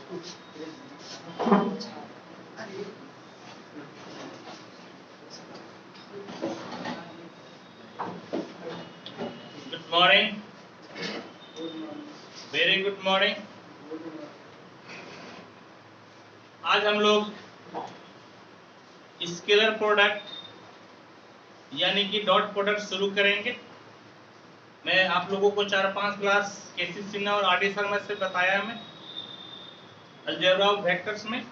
Good morning, very good morning. आज हम लोग स्केलर प्रोडक्ट यानी कि डॉट प्रोडक्ट शुरू करेंगे। मैं आप लोगों को 4-5 क्लास केसी सिन्हा और आर डी शर्मा से बताया मैं अलजेब्रा ऑफ वेक्टर्स में।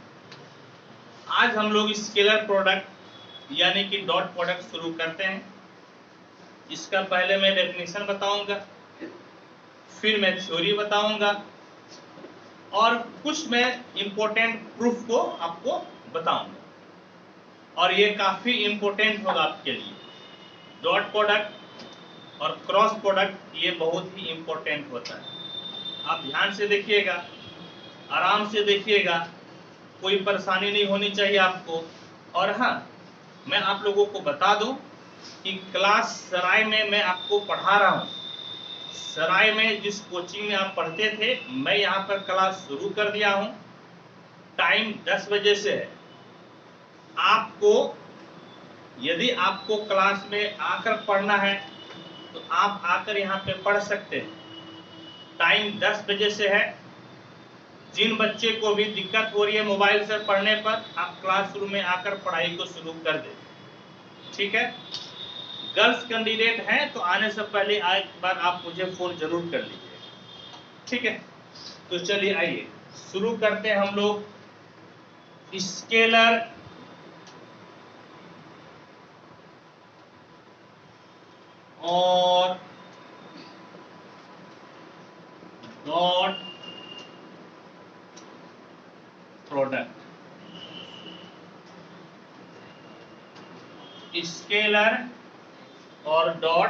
आज हम लोग स्केलर प्रोडक्ट यानी कि डॉट प्रोडक्ट शुरू करते हैं। इसका पहले मैं डेफिनेशन बताऊंगा, फिर मैं थ्योरी बताऊंगा और कुछ मैं इंपॉर्टेंट प्रूफ को आपको बताऊंगा। और ये काफी इंपॉर्टेंट होगा आपके लिए। डॉट प्रोडक्ट और क्रॉस प्रोडक्ट ये बहुत ही इंपॉर्टेंट होता है। आप ध्यान से देखिएगा, आराम से देखिएगा, कोई परेशानी नहीं होनी चाहिए आपको। और हाँ, मैं आप लोगों को बता दूं कि क्लास सराय में मैं आपको पढ़ा रहा हूं। सराय में जिस कोचिंग में आप पढ़ते थे, मैं यहाँ पर क्लास शुरू कर दिया हूं। टाइम 10 बजे से है। आपको यदि आपको क्लास में आकर पढ़ना है तो आप आकर यहाँ पे पढ़ सकते हैं। टाइम 10 बजे से है। जिन बच्चे को भी दिक्कत हो रही है मोबाइल से पढ़ने पर, आप क्लासरूम में आकर पढ़ाई को शुरू कर दें। ठीक है। गर्ल्स कैंडिडेट हैं तो आने से पहले एक बार आप मुझे फोन जरूर कर लीजिए। ठीक है। तो चलिए आइए शुरू करते हैं हम लोग स्केलर और डॉट प्रोडक्ट। स्केलर और डॉट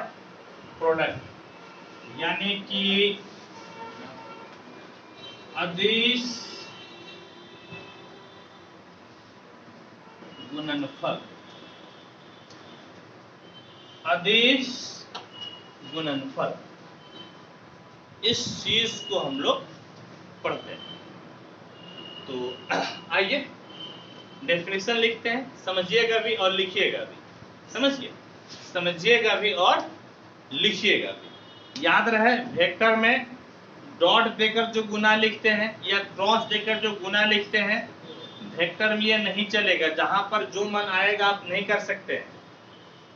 प्रोडक्ट यानी कि अदिश गुणनफल। अदिश गुणनफल, इस चीज को हम लोग पढ़ते हैं। तो आइए डेफिनेशन लिखते हैं। समझिएगा भी और लिखिएगा भी। समझिएगा भी और लिखिएगा भी। याद रहे, वेक्टर में डॉट देकर जो गुना लिखते हैं या क्रॉस देकर जो गुना लिखते हैं, वेक्टर में ये नहीं चलेगा। जहां पर जो मन आएगा आप नहीं कर सकते हैं,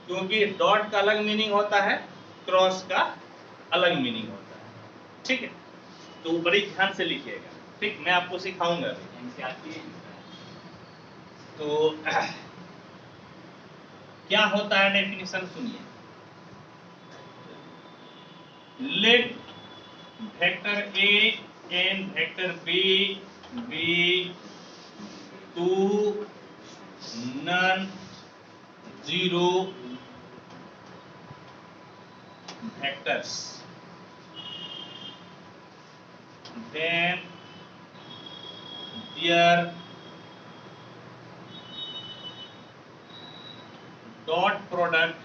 क्योंकि डॉट का अलग मीनिंग होता है, क्रॉस का अलग मीनिंग होता है। ठीक है। तो बड़ी ध्यान से लिखिएगा। ठीक, मैं आपको सिखाऊंगा। तो क्या होता है डेफिनेशन सुनिए। Let vector A and vector B be two non zero vectors, then their dot product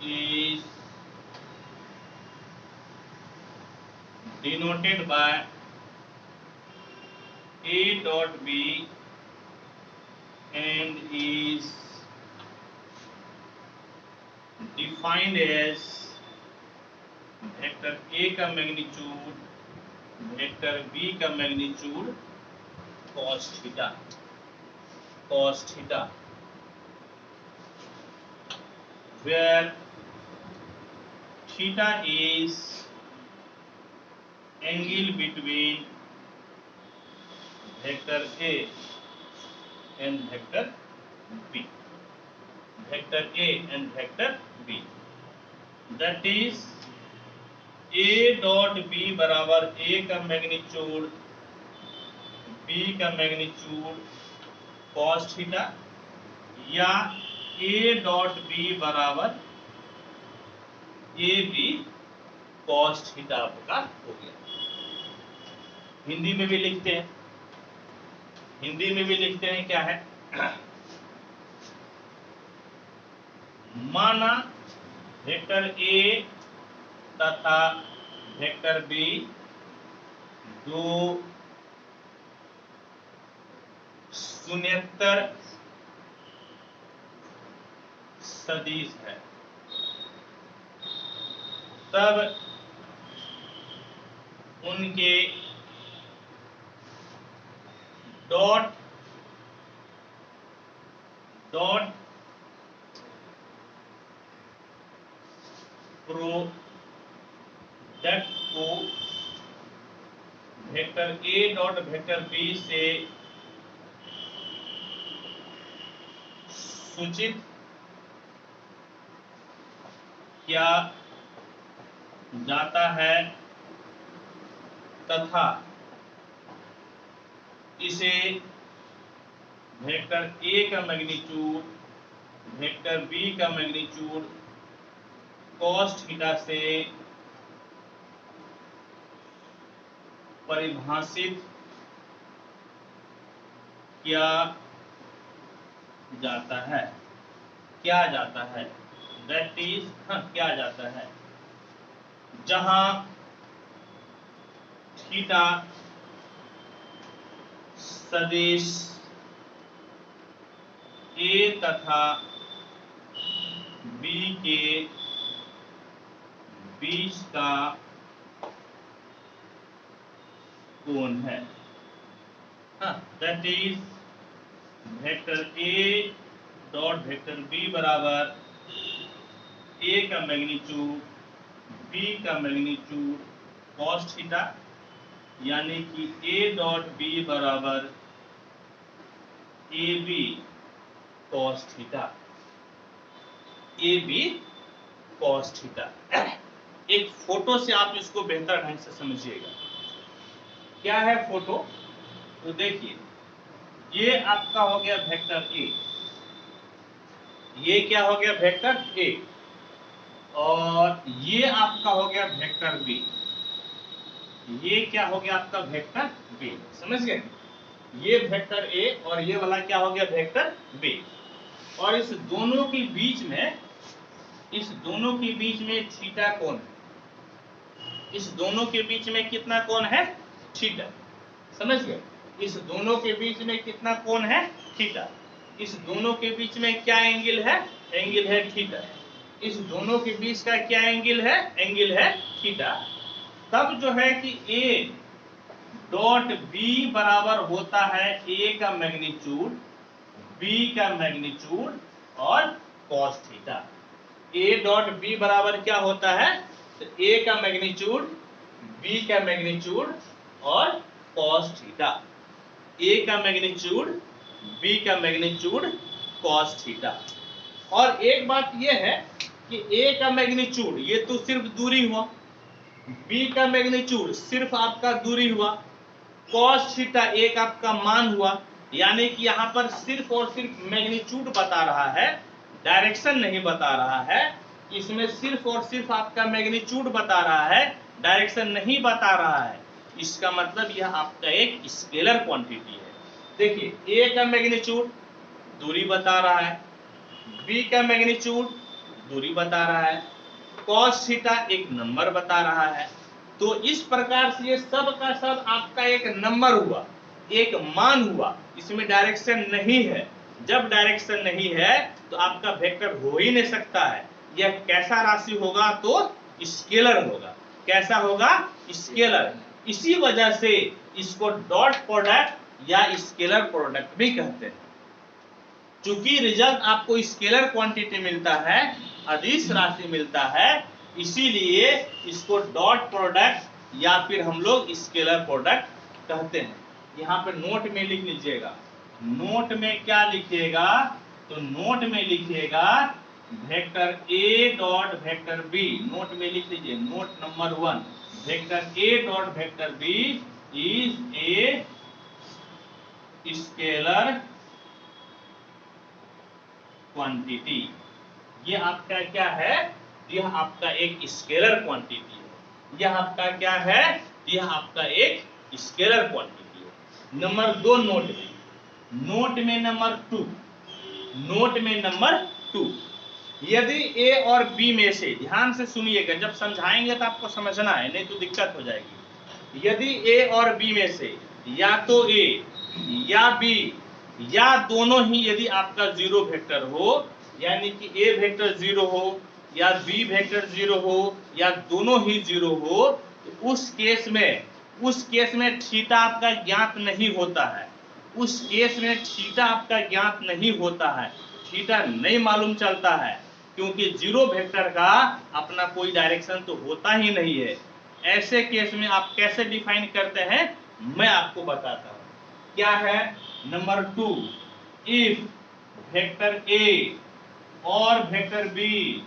is denoted by A dot B and is defined as vector A का मैग्नीट्यूड, वेक्टर B का magnitude cos theta, where theta is angle between vector A and vector B. Vector A and vector B. That is A dot B बराबर A का magnitude B का magnitude cos theta, या A dot B बराबर A B cos theta आपका हो गया। हिंदी में भी लिखते हैं, क्या है? माना वेक्टर ए तथा वेक्टर बी दो शून्येतर सदिश है, तब उनके डॉट प्रोडक्ट को vector A dot vector B से सूचित किया जाता है तथा इसे वेक्टर ए का मैग्नीट्यूड वेक्टर बी का मैग्नीट्यूड cos थीटा से परिभाषित किया जाता है, दैट इज क्या जाता है, जहां थीटा सदिश ए तथा बी के बीच का कोण है, that is vector A dot vector B बराबर ए का मैग्नीट्यूड बी का मैग्नीट्यूड cos थीटा, यानी कि ए डॉट बी बराबर A B cos theta, A B cos theta. एक फोटो से आप इसको बेहतर ढंग से समझिएगा। क्या है फोटो? तो देखिए, ये आपका हो गया वेक्टर ए, ये क्या हो गया वेक्टर ए, और ये आपका हो गया वेक्टर बी, ये क्या हो गया आपका वेक्टर बी, समझ गए? ये वेक्टर ए और ये वाला क्या हो गया वेक्टर बी, और इस दोनों के बीच में थीटा कोण है, इस दोनों के बीच में कितना कोण है? थीटा, समझ गए? इस दोनों के बीच में कितना कोण है? थीटा। इस दोनों के बीच में क्या एंगल है? एंगल है थीटा। इस दोनों के बीच का क्या एंगल है? एंगल है थीटा। तब जो है कि ए डॉट बी बराबर होता है ए का मैग्नीट्यूड बी का मैग्नीट्यूड और cos theta. A dot B बराबर क्या होता है? तो ए का मैग्नीट्यूड बी का मैग्नीट्यूड और cos थीटा, ए का मैग्नीट्यूड बी का मैग्नीट्यूड cos थीटा। और एक बात यह है कि ए का मैग्नीट्यूड ये तो सिर्फ दूरी हुआ, बी का मैग्नीट्यूड सिर्फ आपका दूरी हुआ, cos थीटा एक आपका मान हुआ, यानी कि यहाँ पर सिर्फ और सिर्फ मैग्नीट्यूड बता रहा है, डायरेक्शन नहीं बता रहा है। इसमें सिर्फ और सिर्फ आपका मैग्नीट्यूड बता रहा है, डायरेक्शन नहीं बता रहा है। इसका मतलब यह आपका एक स्केलर क्वांटिटी है। देखिए, ए का मैग्नीट्यूड दूरी बता रहा है, बी का मैग्नीट्यूड दूरी बता रहा है, cos थीटा एक नंबर बता रहा है। तो इस प्रकार से ये सब का सब आपका एक नंबर हुआ, एक मान हुआ, इसमें डायरेक्शन नहीं है। जब डायरेक्शन नहीं है तो आपका वेक्टर हो ही नहीं सकता है। यह कैसा राशि होगा? तो स्केलर होगा। कैसा होगा? स्केलर। इसी वजह से इसको डॉट प्रोडक्ट या स्केलर प्रोडक्ट भी कहते हैं। चूंकि रिजल्ट आपको स्केलर क्वांटिटी मिलता है, अदिश राशि मिलता है, इसीलिए इसको डॉट प्रोडक्ट या फिर हम लोग स्केलर प्रोडक्ट कहते हैं। यहाँ पे नोट में लिख लीजिएगा। नोट में क्या लिखिएगा? तो नोट में लिखिएगा vector A dot vector B. Note में लिख लीजिए, note number 1, vector A dot vector B is a scalar quantity. ये आपका क्या है? यह आपका एक स्केलर क्वांटिटी है। यह आपका क्या है? यह आपका एक स्केलर क्वांटिटी है। नंबर 2 नोट में नंबर 2, नोट में नंबर 2, यदि ए और बी में से, ध्यान से सुनिएगा, जब समझाएंगे तो आपको समझना है, नहीं तो दिक्कत हो जाएगी। यदि ए और बी में से या तो ए या बी या दोनों ही यदि आपका जीरो वेक्टर हो, यानी कि ए वेक्टर जीरो हो या बी वेक्टर जीरो हो या दोनों ही जीरो हो, तो उस केस में थीटा आपका ज्ञात नहीं होता है। उस केस में थीटा आपका ज्ञात नहीं होता है, थीटा नहीं मालूम चलता है, क्योंकि जीरो वेक्टर का अपना कोई डायरेक्शन तो होता ही नहीं है। ऐसे केस में आप कैसे डिफाइन करते हैं, मैं आपको बताता हूं। क्या है? नंबर 2, इफ वेक्टर ए और वेक्टर बी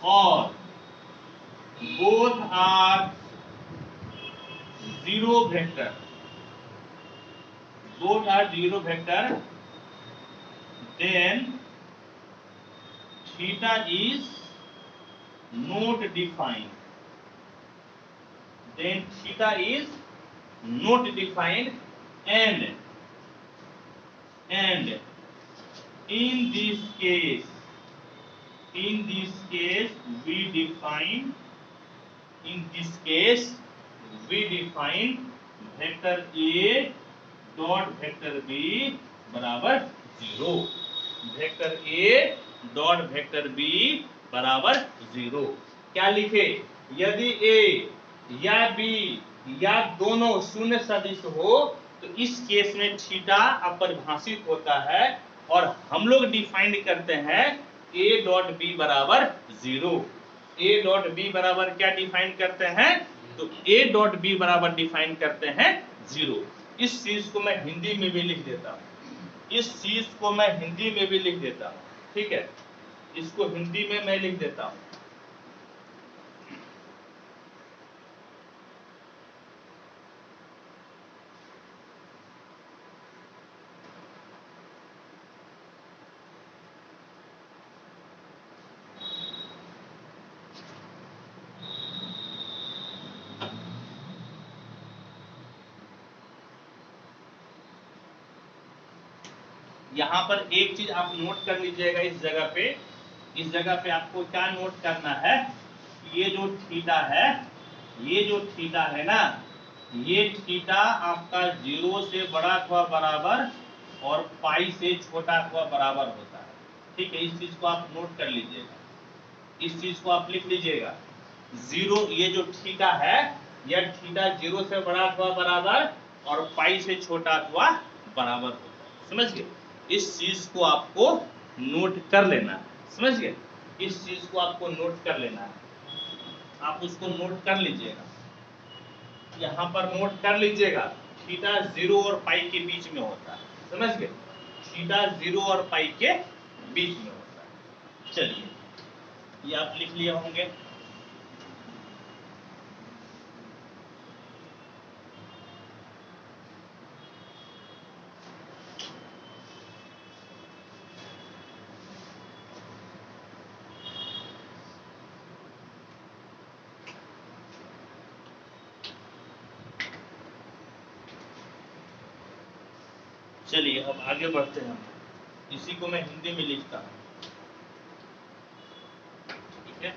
और both are zero vector, both are zero vector, then theta is not defined. Then theta is not defined, and in this case we define vector A dot vector B बराबर zero. Vector A dot vector B बराबर zero. क्या लिखे? यदि ए या B या दोनों शून्य सदिश हो तो इस केस में थीटा अपरिभाषित होता है और हम लोग डिफाइन करते हैं ए डॉट बी बराबर जीरो। ए डॉट बी बराबर क्या डिफाइन करते हैं? तो ए डॉट बी बराबर डिफाइन करते हैं जीरो। इस चीज को मैं हिंदी में भी लिख देता हूं, ठीक है? इसको हिंदी में मैं लिख देता हूं। यहां पर एक चीज आप नोट कर लीजिएगा, इस जगह पे आपको क्या नोट करना है? ये जो थीटा है ना, ये थीटा आपका जीरो से बड़ा अथवा बराबर और पाई से छोटा अथवा बराबर होता है, ठीक है? इस चीज को आप नोट कर लीजिएगा, इस चीज को आप लिख लीजिएगा। जीरो, ये जो थीटा है, यह थीटा जीरो से बड़ा अथवा बराबर और पाई से छोटा अथवा बराबर होता है। समझ गए? इस चीज को आपको नोट कर लेना है, समझ गए? इस चीज को आपको नोट कर लेना है, आप उसको नोट कर लीजिएगा, यहां पर नोट कर लीजिएगा। थीटा जीरो और पाई के बीच में होता है, समझ गए? थीटा जीरो और पाई के बीच में होता है। चलिए, ये आप लिख लिए होंगे। चलिए अब आगे बढ़ते हैं। इसी को मैं हिंदी में लिखता हूं, ठीक है?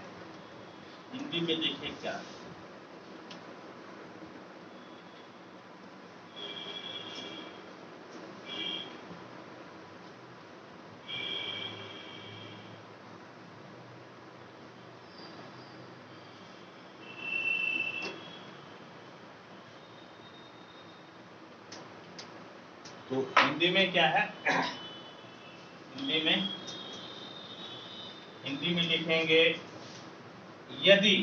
हिंदी में देखिए क्या है। तो हिंदी में क्या है? हिंदी में लिखेंगे, यदि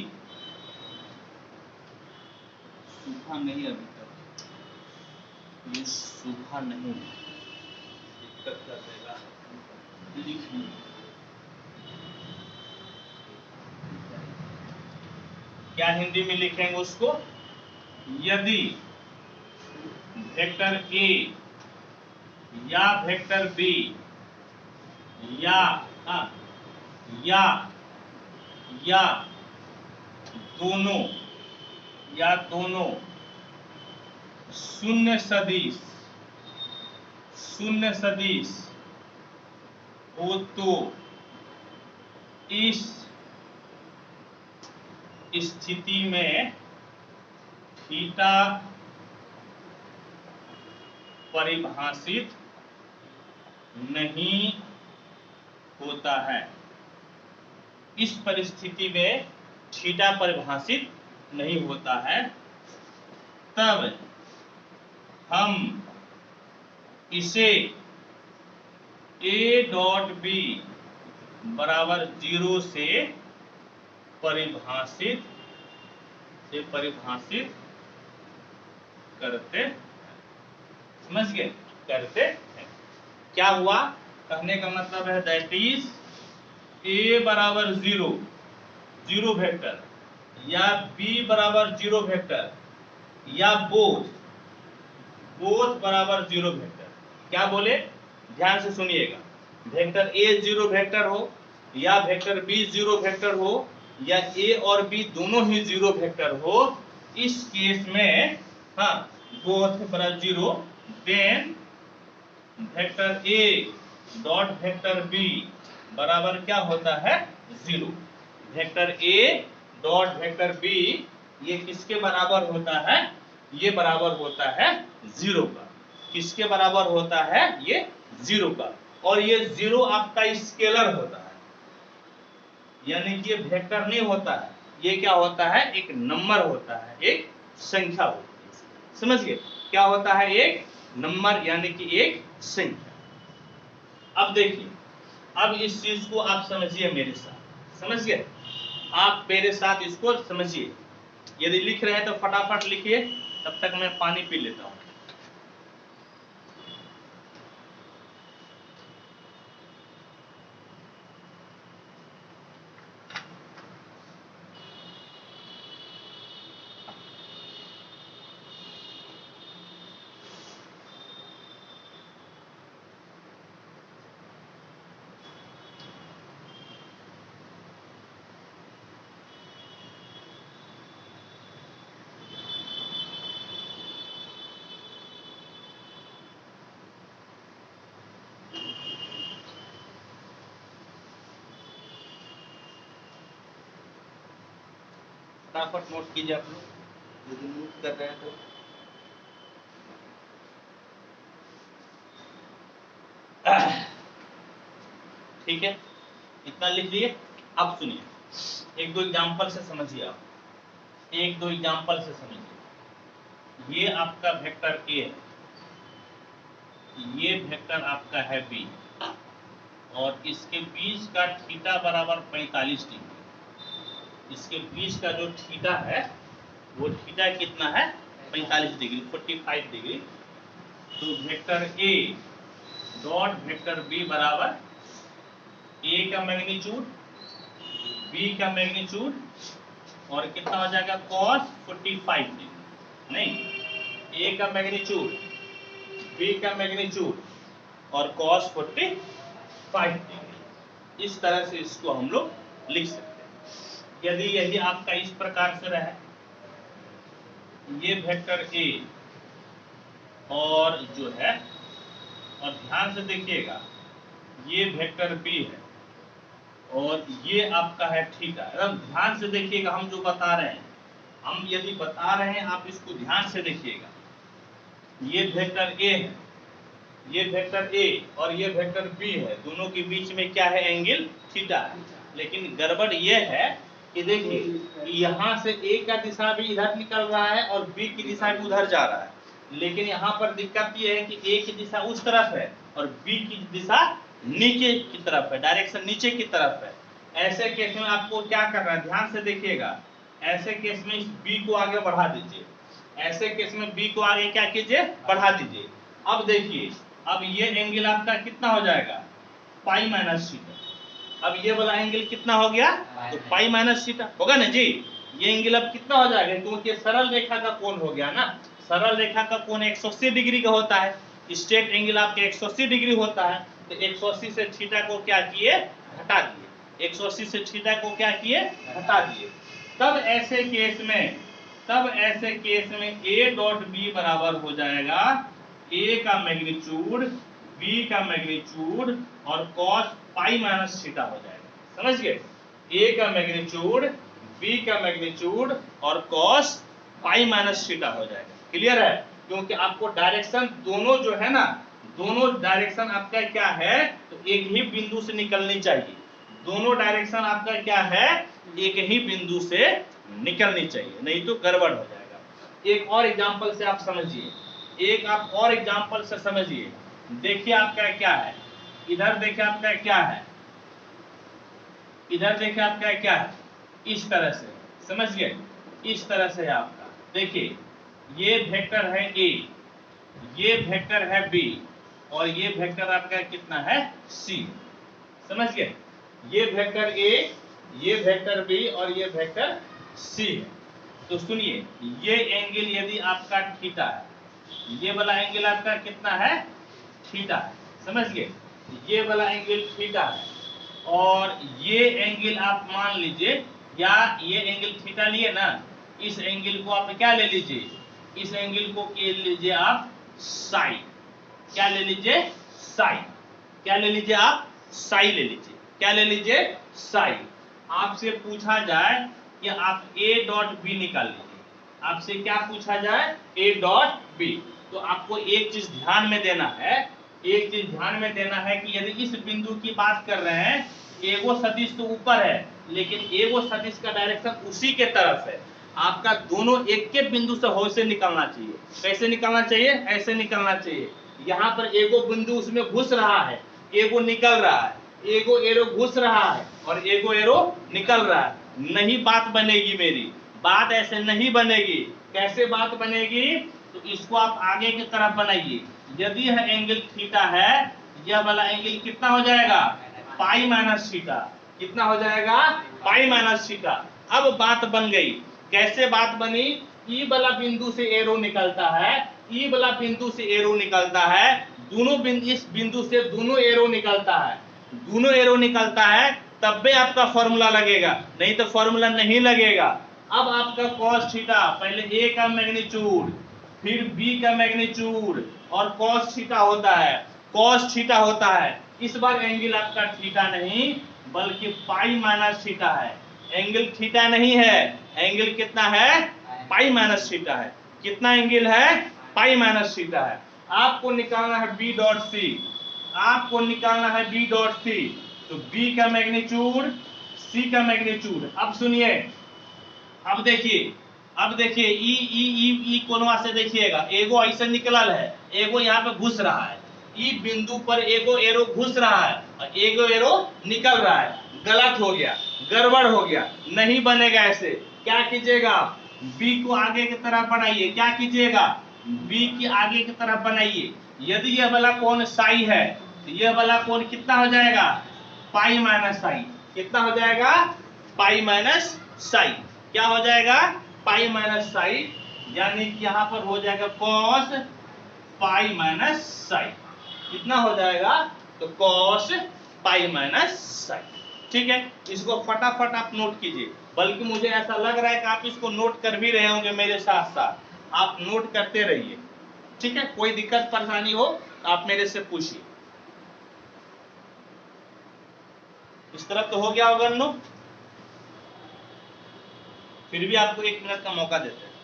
सूखा नहीं, अभी तक ये सूखा नहीं, दिक्कत कर देगा, लिखिए। क्या हिंदी में लिखेंगे उसको? यदि वेक्टर ए या वेक्टर बी या दोनों शून्य सदिश हो तो इस स्थिति में थीटा परिभाषित नहीं होता है। इस परिस्थिति में थीटा परिभाषित नहीं होता है, तब हम इसे a डॉट बी बराबर 0 से परिभाषित करते हैं। समझ गए? करते हैं। क्या हुआ? कहने का मतलब है दैट इज a बराबर 0 वेक्टर या b बराबर 0 वेक्टर या बोथ बराबर 0 वेक्टर। क्या बोले? ध्यान से सुनिएगा। वेक्टर a 0 वेक्टर हो या वेक्टर b 0 वेक्टर हो या a और b दोनों ही 0 वेक्टर हो, इस केस में हाँ बोथ बराबर 0, then vector a dot vector b बराबर क्या होता है? 0। Vector a dot vector b ये किसके बराबर होता है? ये बराबर होता है 0 का। किसके बराबर होता है? ये 0 का। और ये 0 आपका स्केलर होता है, यानी कि ये वेक्टर नहीं होता है, ये क्या होता है? एक नंबर होता है, एक संख्या होती है। समझ गए? क्या होता है? एक नंबर यानी कि एक संख्या। अब देखिए, अब इस चीज को आप समझिए मेरे साथ। समझ गए? आप मेरे साथ इसको समझिए। यदि लिख रहे हैं तो फटाफट लिखिए, तब तक मैं पानी पी लेता हूं। फटाफट नोट कीजिए आप लोग, यदि नोट कर रहे हैं तो। ठीक है, इतना लिख दिए। अब सुनिए, एक दो एग्जांपल से समझिए आप, एक दो एग्जांपल से समझिए। ये आपका वेक्टर ए है, ये वेक्टर आपका है बी, और इसके बीच का थीटा बराबर 45 डिग्री। इसके बीच का जो थीटा है वो थीटा कितना है? 45 डिग्री, 45 डिग्री। तो vector A dot vector B बराबर ए का मैग्नीट्यूड, बी का मैग्नीट्यूड, और कितना हो जाएगा? cos 45 degree. नहीं, ए का मैग्नीट्यूड, बी का मैग्नीट्यूड और cos 45 डिग्री। इस तरह से इसको हम लोग लिख सकते हैं। यदि यही आपका इस प्रकार से रहे, ये वेक्टर ए और जो है, और ध्यान से देखिएगा, ये वेक्टर बी है और ये आपका है थीटा। एकदम ध्यान से देखिएगा हम जो बता रहे हैं, हम यदि बता रहे हैं आप इसको ध्यान से देखिएगा। ये वेक्टर ए है, ये वेक्टर ए और ये वेक्टर बी है, दोनों के बीच में क्या है? एंगल थीटा है। लेकिन गड़बड़ ये है कि देखिए, यहाँ से ए का दिशा भी इधर निकल रहा है और बी की दिशा भी उधर जा रहा है, लेकिन यहाँ पर दिक्कत ये है कि ए की दिशा उस तरफ है और बी की दिशा नीचे की तरफ है, डायरेक्शन नीचे की तरफ है। ऐसे केस में आपको क्या करना है? ध्यान से देखिएगा। ऐसे केस में इस बी को आगे बढ़ा दीजिए, ऐसे केस में बी को आगे क्या कीजिए? बढ़ा दीजिए। अब देखिए, अब ये एंगल आपका कितना हो जाएगा? Pi minus theta. अब ये वाला एंगल कितना हो गया? तो पाई माइनस थीटा होगा ना जी। ये एंगल अब कितना हो जाएगा? क्योंकि सरल रेखा का कोण हो गया ना। सरल रेखा का कोण 180 डिग्री का होता है, स्ट्रेट एंगल आपके 180 डिग्री होता है। तो 180 से थीटा को क्या किए? हटा दिए। 180 से थीटा को क्या किए? हटा दिए। तब ऐसे केस में a डॉट बी बराबर हो जाएगा a का मैग्नीट्यूड, b का मैग्नीट्यूड और cos पाई माइनस थीटा हो जाएगा। समझ गए? a का मैग्नीट्यूड, b का मैग्नीट्यूड और cos पाई माइनस थीटा हो जाएगा। क्लियर है? क्योंकि आपको डायरेक्शन दोनों जो है ना, दोनों डायरेक्शन आपका क्या है, तो एक ही बिंदु से निकलनी चाहिए। दोनों डायरेक्शन आपका क्या है, एक ही बिंदु से निकलनी चाहिए, नहीं तो गड़बड़ हो जाएगा। एक और एग्जांपल से आप समझिए, एक आप और एग्जांपल से समझिए। देखिए आपका क्या है, इधर देखिए आपका क्या है, इधर देखिए आपका क्या है, इस तरह से, समझ गए? इस तरह से आपका देखिए, ये वेक्टर है ए, ये वेक्टर है बी, और ये वेक्टर आपका कितना है, सी। समझ गए? ये वेक्टर ए, ये वेक्टर बी और ये वेक्टर सी है। तो सुनिए, ये एंगल यदि आपका थीटा है, ये वाला एंगल आपका कितना है, थीटा है। समझ गए? ये वाला एंगल थीटा है, और ये एंगल आप मान लीजिए, या ये एंगल थीटा लिए ना, इस एंगल को आप क्या ले लीजिए, इस एंगल को ले लीजिए आप साई। क्या ले लीजिए, साई। क्या ले लीजिए आप, साई ले लीजिए। क्या ले लीजिए, साई। आपसे पूछा जाए कि आप ए डॉट बी निकाल लीजिए, आपसे क्या पूछा जाए, ए डॉट बी। तो आपको एक चीज ध्यान में देना है, एक चीज ध्यान में देना है कि यदि इस बिंदु की बात कर रहे हैं, एगो सदिश तो ऊपर है, लेकिन एगो सदिश का डायरेक्शन उसी के तरफ है। आपका दोनों एक के बिंदु से हो से निकलना चाहिए। कैसे निकलना चाहिए, ऐसे निकलना चाहिए। यहाँ पर एगो बिंदु उसमें घुस रहा है, एगो निकल रहा है, एगो एरो घुस रहा है और एगो एरो निकल रहा है। नहीं बात बनेगी मेरी, बात ऐसे नहीं बनेगी। कैसे बात बनेगी, तो इसको आप आगे की तरफ बनाइए। यदि यह एंगल थीटा है, यह वाला एंगल कितना हो जाएगा, पाई माइनस थीटा। कितना हो जाएगा, पाई माइनस थीटा। अब बात बन गई। कैसे बात बनी, ई वाला बिंदु से एरो निकलता है, ई वाला बिंदु से एरो निकलता है, दोनों बिंदु, इस बिंदु से दोनों एरो निकलता है, दोनों एरो निकलता है, तब भी आपका फॉर्मूला लगेगा, नहीं तो फॉर्मूला नहीं लगेगा। अब आपका cos थीटा, पहले ए का मैग्नीट्यूड, फिर बी का मैग्नीट्यूड, और cos थीटा होता है, cos थीटा होता है। इस बार एंगल आपका थीटा नहीं बल्कि पाई माइनस थीटा है। एंगल थीटा नहीं है, एंगल कितना है, पाई माइनस थीटा है। कितना एंगल है, पाई माइनस थीटा है। आपको निकालना है बी डॉट सी, आपको निकालना है बी डॉट सी। तो बी का मैग्नीट्यूड, सी का मैग्नीट्यूड। अब सुनिए, अब देखिए, अब देखिए ई ई ई ई कोनवा से देखिएगा, एगो ऐसा निकलल है, एगो यहाँ पे घुस रहा है। ई बिंदु पर एगो एरो घुस रहा है और एगो एरो निकल रहा है। गलत हो गया, गड़बड़ हो गया, नहीं बनेगा ऐसे। क्या कीजिएगा, बी को आगे की तरफ बढ़ाइए। क्या कीजिएगा, बी की आगे की तरफ बनाइए। यदि यह वाला कोण साई है, तो यह वाला कोण कितना हो जाएगा, पाई माइनस साई। कितना हो जाएगा, पाई माइनस साई। क्या हो जाएगा, पाई माइनस साई, यानी कि यहां पर हो जाएगा कॉस पाई माइनस साई। कितना हो जाएगा, तो कॉस पाई माइनस साई। ठीक है, इसको फटाफट आप नोट कीजिए। बल्कि मुझे ऐसा लग रहा है कि आप इसको नोट कर भी रहे होंगे मेरे साथ साथ, आप नोट करते रहिए। ठीक है, कोई दिक्कत परेशानी हो आप मेरे से पूछिए। इस तरफ तो हो गया होगा नोट, फिर भी आपको 1 मिनट का मौका देते हैं।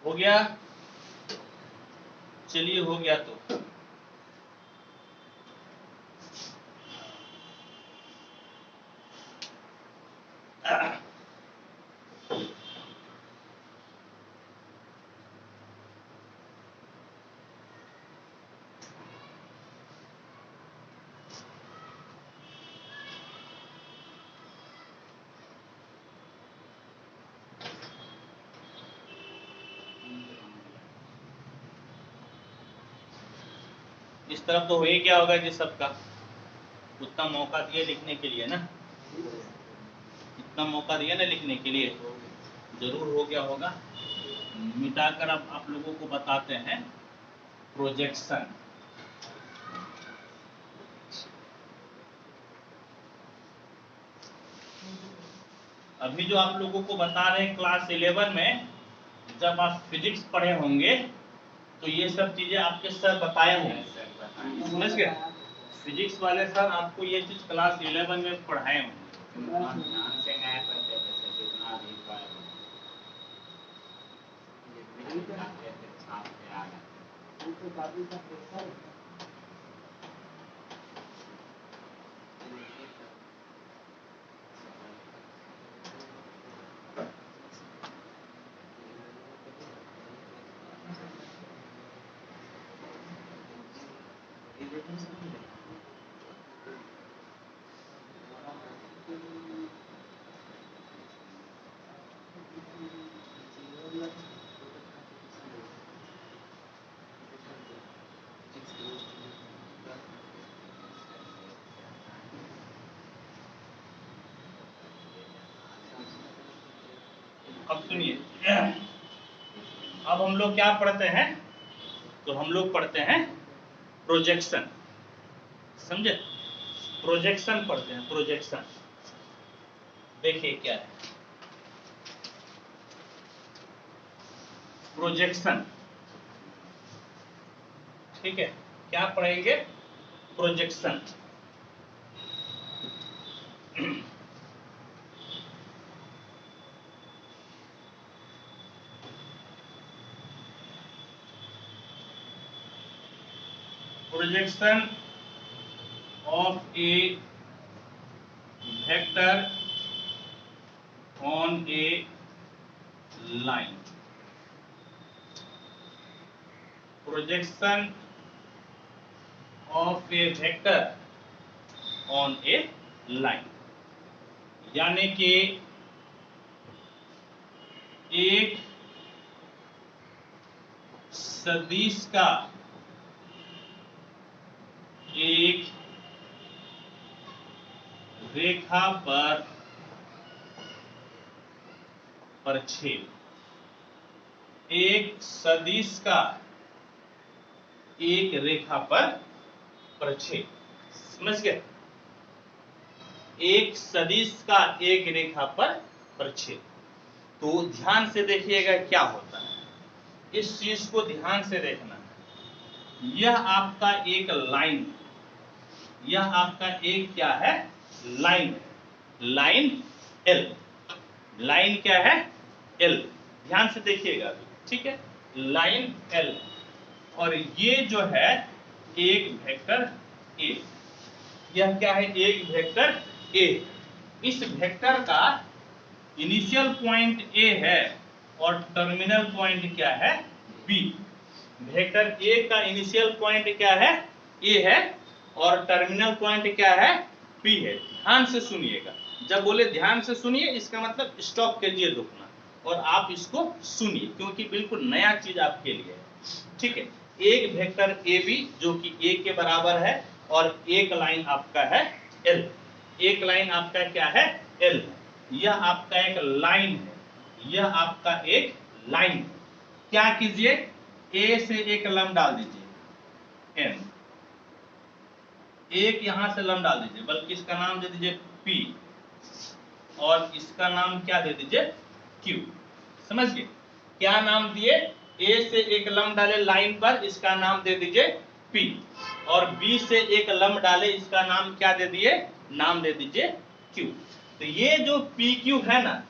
हो गया, चलिए हो गया तो इस तरफ तो हो ही गया होगा जी सबका, उतना मौका दिए लिखने के लिए ना, इतना मौका दिया ना लिखने के लिए, जरूर हो गया होगा। मिटाकर अब आप लोगों को बताते हैं प्रोजेक्शन। अभी जो आप लोगों को बता रहे हैं क्लास 11 में जब आप फिजिक्स पढ़े होंगे तो ये सब चीजें आपके सर बताए होंगे, समझ गए? फिजिक्स वाले सर आपको ये चीज क्लास 11 में पढ़ाए होंगे। अब सुनिए, अब हम लोग क्या पढ़ते हैं, तो हम लोग पढ़ते हैं प्रोजेक्शन, समझे? प्रोजेक्शन पढ़ते हैं, प्रोजेक्शन। देखिए क्या है प्रोजेक्शन, ठीक है? क्या पढ़ेंगे? Projection. Projection of A vector on A line. Projection of A vector on A line, यानी कि एक सदिश का एक रेखा पर प्रक्षेप, एक सदिश का एक रेखा पर प्रक्षेप, समझ गए? एक सदिश का एक रेखा पर प्रक्षेप। तो ध्यान से देखिएगा क्या होता है, इस चीज को ध्यान से देखना है। यह आपका एक लाइन, यह आपका एक क्या है? लाइन, लाइन एल, लाइन क्या है? एल। ध्यान से देखिएगा, ठीक है? लाइन एल, और ये जो है एक वेक्टर ए, यह क्या है? एक वेक्टर ए। इस वेक्टर का इनिशियल पॉइंट ए है और टर्मिनल पॉइंट क्या है? बी। वेक्टर ए का इनिशियल पॉइंट क्या है? ए है, और टर्मिनल पॉइंट क्या है? बी है। ध्यान से सुनिएगा, जब बोले ध्यान से सुनिए इसका मतलब स्टॉप कीजिए रुकना और आप इसको सुनिए, क्योंकि बिल्कुल नया चीज आपके लिए है, ठीक है? एक वेक्टर ए बी जो कि ए के बराबर है, और एक लाइन आपका है एल, एक लाइन आपका क्या है? एल। यह आपका एक लाइन है, यह आपका एक लाइन है। क्या कीजिए? ए से एक लंब डाल दीजिए एन, एक यहां से लंब डाल दीजिए, बल्कि इसका नाम दे दीजिए पी, और इसका नाम क्या दे दीजिए? क्यू। समझ गए? क्या नाम दिए? ए से एक लंब डाले लाइन पर, इसका नाम दे दीजिए पी, और बी से एक लंब डाले, इसका नाम क्या दे दिए? नाम दे दीजिए क्यू। तो ये जो पी क्यू है ना,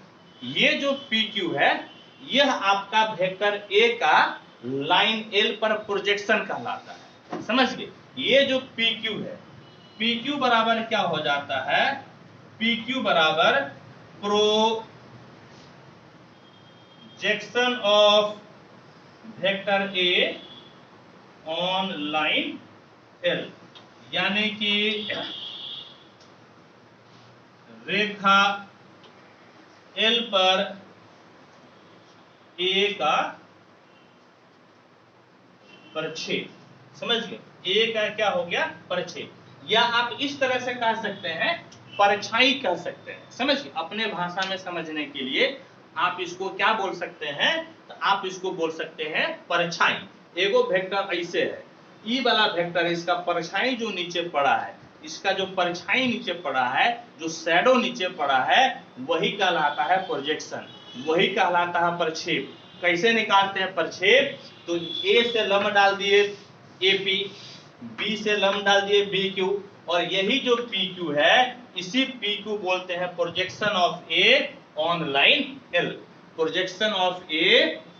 ये जो पी क्यू है, यह आपका वेक्टर ए का लाइन एल पर प्रोजेक्शन कहलाता है। समझ गए? ये जो पी क्यू है, पी क्यू बराबर क्या हो जाता है? पी क्यू बराबर projection of vector A on line L, यानी कि रेखा एल पर ए का प्रक्षेप। समझ गए? ए का क्या हो गया, परिच्छेद, या आप इस तरह से कह सकते हैं परछाई कह सकते हैं। समझिए, अपने भाषा में समझने के लिए आप इसको क्या बोल सकते हैं, तो आप इसको बोल सकते हैं परछाई। एगो वेक्टर ऐसे है, ई वाला वेक्टर, इसका परछाई जो नीचे पड़ा है, इसका जो परछाई नीचे पड़ा है, जो शैडो नीचे पड़ा है, वही कहलाता है प्रोजेक्शन, वही कहलाता है प्रक्षेप। कैसे निकालते हैं प्रक्षेप, तो ए से लंब डाल दिए AP, बी से लंब डाल दिए BQ, और यही जो PQ है, इसी PQ बोलते हैं projection of A on line L, projection of A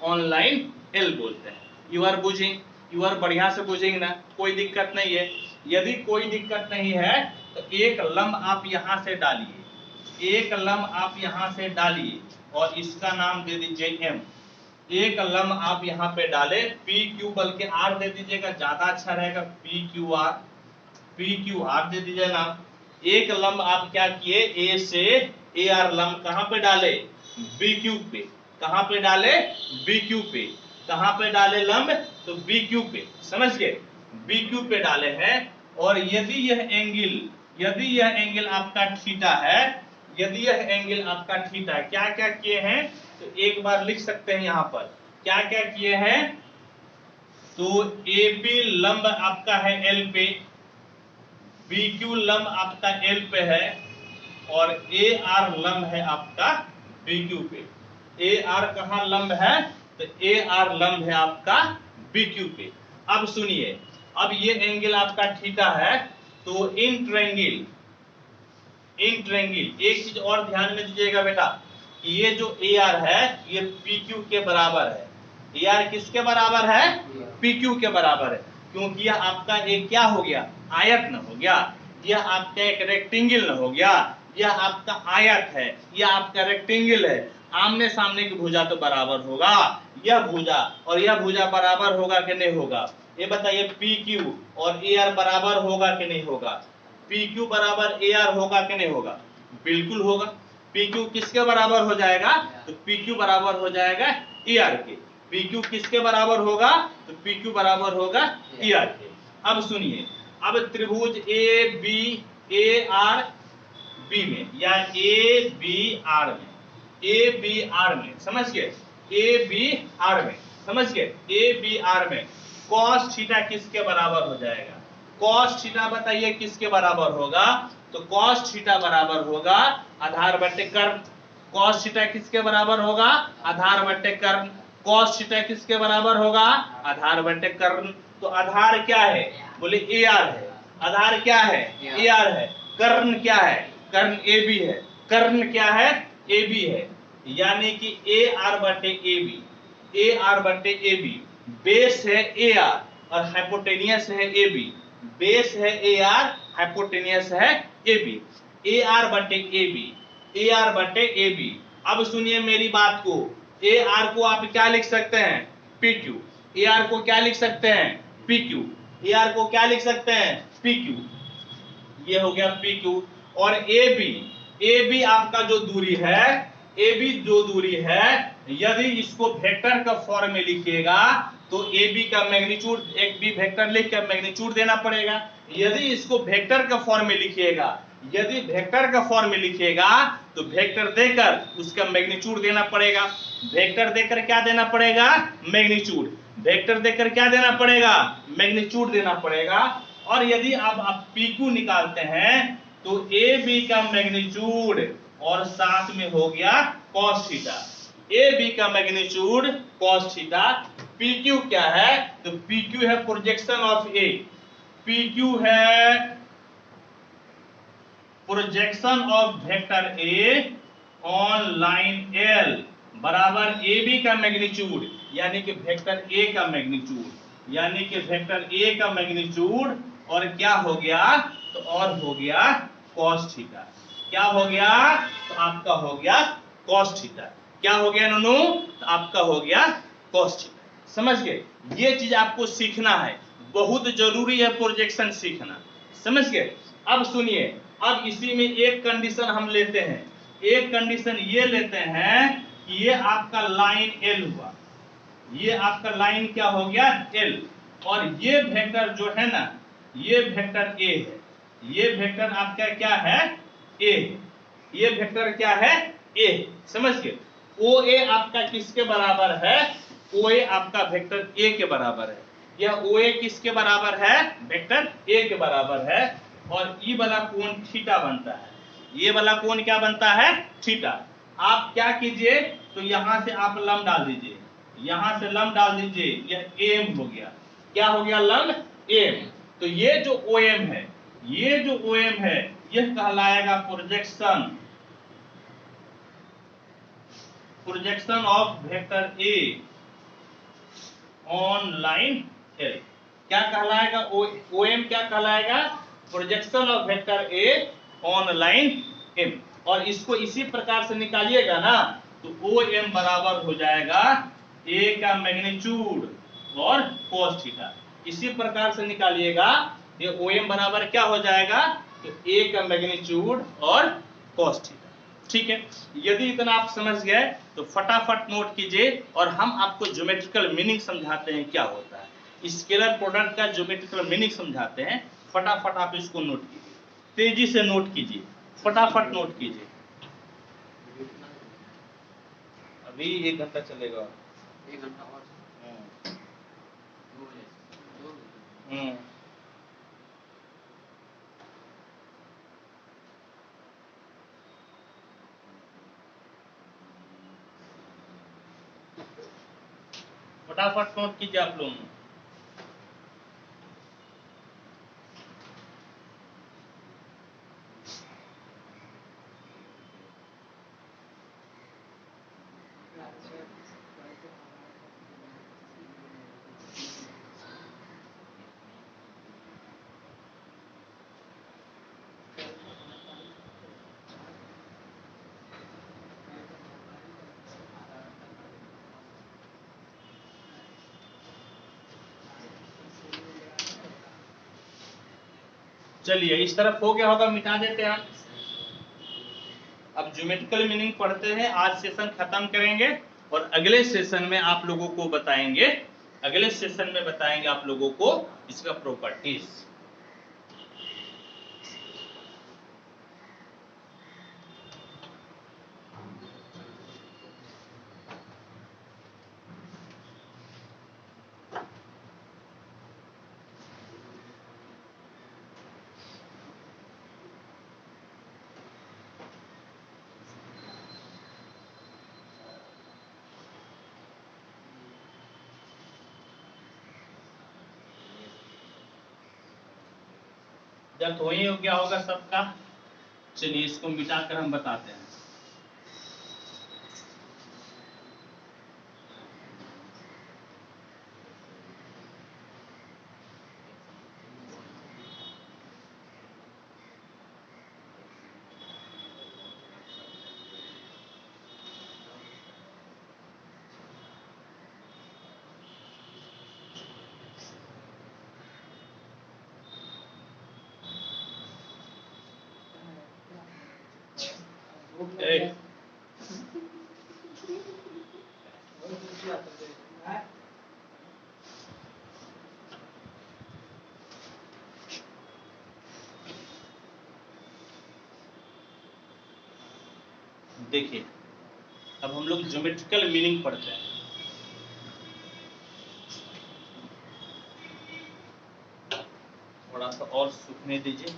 on line L बोलते हैं। यू आर बुझिंग, यू आर बढ़िया से बुझेंगे ना, कोई दिक्कत नहीं है। यदि कोई दिक्कत नहीं है तो एक लंब आप यहां से डालिए, एक लंब आप यहां से डालिए और इसका नाम दे दीजिए M। एक लंब आप यहाँ पे डाले PQ, बल्कि R दे दीजिएगा, ज्यादा अच्छा रहेगा, PQR दे दीजिए नाम। एक लंब आप क्या किए, A से AR लंब कहां पे डाले, BQ पे। कहां पे डाले, BQ पे। कहां पे डाले लंब, तो BQ पे। समझ गए, BQ पे डाले हैं। और यदि यह एंगल आपका थीटा है, यदि यह एंगल आपका थीटा है, क्या क्या किए हैं, तो एक बार लिख सकते हैं यहाँ पर क्या क्या किए हैं। तो AB लंब आपका है L पे, BQ लंब आपका L पे है, और AR लंब है आपका BQ पे। AR कहां लंब है, तो AR लंब है आपका BQ पे। अब सुनिए, अब ये एंगल आपका थीटा है, तो इन ट्रायंगल एक चीज और ध्यान में दीजिएगा बेटा, ये जो AR है ये PQ के बराबर है। AR किसके बराबर है, PQ के बराबर है, क्योंकि यह आपका एक क्या हो गया, आयत न हो गया, यह आपका एक रेक्टेंगल न हो गया, यह आपका आयत है, यह आपका रेक्टेंगल है। आमने सामने की भुजा तो बराबर होगा, यह भुजा और यह भुजा बराबर होगा कि नहीं होगा, ये बताइए। PQ और AR बराबर होगा कि नहीं होगा, PQ बराबर AR होगा कि नहीं होगा, बिल्कुल होगा। PQ किसके बराबर हो जाएगा, तो PQ बराबर हो जाएगा AR के। PQ किसके बराबर होगा, तो PQ बराबर होगा AR के। अब सुनिए, अब त्रिभुज ABR में या ABR में समझ गए, ABR में समझ गए, ABR में cos थीटा किसके बराबर हो जाएगा, cos थीटा बताइए किसके बराबर होगा, तो cos थीटा बराबर होगा आधार बटे कर्ण। cos थीटा किसके बराबर होगा, आधार बटे कर्ण। cos थीटा किसके बराबर होगा, आधार बटे कर्ण। तो आधार क्या है, बोले AR है, आधार क्या है, AR है। कर्ण क्या है, कर्ण AB है, कर्ण क्या है, AB है, यानी कि AR बटे AB, AR बटे AB। बेस है AR और हाइपोटेनियस है AB, बेस है AR, हाइपोटेनियस है AB। AR बटे AB, AR बटे AB। अब सुनिए मेरी बात को, AR को आप क्या लिख सकते हैं, PQ। AR को क्या लिख सकते हैं, PQ। AR को क्या लिख सकते हैं, PQ। ये हो गया PQ। और AB आपका जो दूरी है, AB जो दूरी है, यदि इसको वेक्टर का फॉर्म में लिखिएगा तो AB का मैग्नीट्यूड, एक भी वेक्टर लिख कर मैग्नीट्यूड देना पड़ेगा। यदि इसको वेक्टर का फॉर्म में लिखिएगा, यदि वेक्टर का फॉर्म में लिखिएगा तो वेक्टर देकर उसका मैग्नीट्यूड देना पड़ेगा। वेक्टर देकर क्या देना पड़ेगा, मैग्नीट्यूड। वेक्टर देकर क्या देना पड़ेगा, मैग्नीट्यूड देना पड़ेगा। और यदि आप PQ निकालते हैं तो AB का मैग्नीट्यूड और साथ में हो गया cos थीटा, AB का मैग्नीट्यूड cos थीटा। PQ क्या है, तो PQ है प्रोजेक्शन ऑफ A, PQ है projection of vector A on line L बराबर AB का मैग्नीट्यूड, यानी कि वेक्टर A का मैग्नीट्यूड, यानी कि वेक्टर A का मैग्नीट्यूड। और क्या हो गया, तो और हो गया cos थीटा। क्या हो गया, तो आपका हो गया cos थीटा। क्या हो गया नूनू, तो आपका हो गया cos थीटा। समझ गए, ये चीज आपको सीखना है, बहुत जरूरी है प्रोजेक्शन सीखना। समझ गए। अब सुनिए, अब इसी में एक कंडीशन हम लेते हैं, एक कंडीशन ये लेते हैं कि ये आपका लाइन L हुआ, ये आपका लाइन क्या हो गया L। और ये वेक्टर जो है ना, ये वेक्टर ए है, ये वेक्टर आपका क्या है, ए, ये वेक्टर क्या है, ए, समझ गए। ओ ए आपका किसके बराबर है, ओ ए आपका वेक्टर ए के बराबर है। यह ओ ए किसके बराबर है, वेक्टर ए के बराबर है। और ई वाला कोण थीटा बनता है, ये वाला कोण क्या बनता है, थीटा। आप क्या कीजिए, तो यहां से आप लंब डाल दीजिए, यहां से लंब डाल दीजिए, यह एम हो गया, क्या हो गया, लंब एम। तो ये जो ओ एम है, ये जो ओ एम है, यह कहलाएगा projection, projection of vector A on line L. क्या कहलाएगा, ओ एम क्या कहलाएगा, projection of vector A on line M. और इसको इसी प्रकार से निकालिएगा ना, तो ओ एम बराबर हो जाएगा ए का मैग्नीट्यूड और cos थीटा। इसी प्रकार से निकालिएगा, ये ओ एम बराबर क्या हो जाएगा, तो ए का मैग्नीट्यूड और cos थीटा। ठीक है, यदि इतना आप समझ गए तो फटाफट नोट कीजिए, और हम आपको ज्योमेट्रिकल मीनिंग समझाते हैं क्या होता है, स्केलर प्रोडक्ट का ज्योमेट्रिकल मीनिंग समझाते हैं। फटाफट आप इसको नोट कीजिए, तेजी से नोट कीजिए, फटाफट नोट कीजिए। अभी 1 घंटा चलेगा, 1 घंटा और फटाफट नोट कीजिए आप लोग। चलिए, इस तरफ हो गया होगा, मिटा देते हैं हम। अब ज्योमेट्रिकल मीनिंग पढ़ते हैं, आज सेशन खत्म करेंगे और अगले सेशन में आप लोगों को बताएंगे, अगले सेशन में बताएंगे आप लोगों को इसका प्रॉपर्टीज। जब तो वही हो गया होगा सबका। चलिए, इसको मिटाकर हम बताते हैं। देखिए, अब हम लोग ज्योमेट्रिकल मीनिंग पढ़ते हैं। थोड़ा सा और सूखने दीजिए।